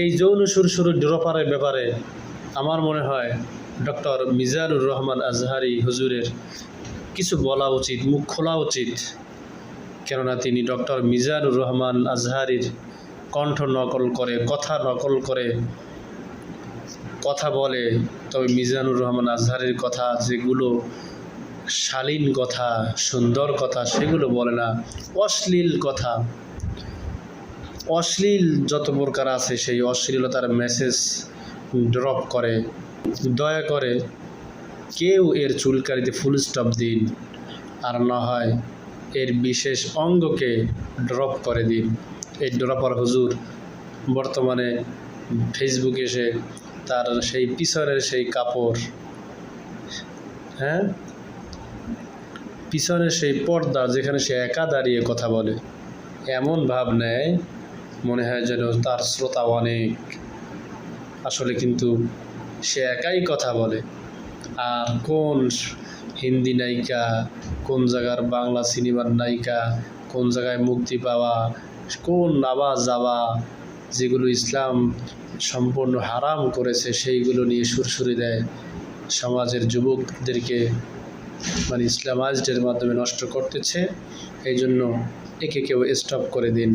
এই যৌন সুরসুরু ড্রপারের ব্যাপারে আমার মনে হয় ডক্টর মিজানুর রহমান আজহারি হুজুরের কিছু বলা উচিত, মুখ খোলা উচিত। কেননা তিনি ডক্টর মিজানুর রহমান আজহারির কণ্ঠ নকল করে, কথা নকল করে কথা বলে। তবে মিজানুর রহমান আজহারির কথা যেগুলো শালীন কথা, সুন্দর কথা, সেগুলো বলে না। অশ্লীল কথা, অশ্লীল যত প্রকার আছে সেই অশ্লীলতার মেসেজ ড্রপ করে। দয়া করে কেউ এর চুলকারিতে ফুল স্টপ দিন, আর না হয় এর বিশেষ অঙ্গকে ড্রপ করে দিন। এই ড্রপার হুজুর বর্তমানে ফেসবুকে এসে তার সেই পিছনের সেই কাপড়, পিছনের সেই পর্দা যেখানে সে একা দাঁড়িয়ে কথা বলে, এমন ভাব নেয় মনে হয় যেন তার শ্রোতা অনেক। আসলে কিন্তু সে একাই কথা বলে। আর কোন হিন্দি নায়িকা, কোন জায়গার বাংলা সিনেমার নায়িকা, কোন জায়গায় মুক্তি পাওয়া, কোন আওয়াজ যাওয়া, যেগুলো ইসলাম সম্পূর্ণ হারাম করেছে, সেইগুলো নিয়ে সুরসুরি দেয়, সমাজের যুবকদেরকে মানে ইসলামাইজডের মাধ্যমে নষ্ট করতেছে। এই জন্য একে কেউ স্টপ করে দিন।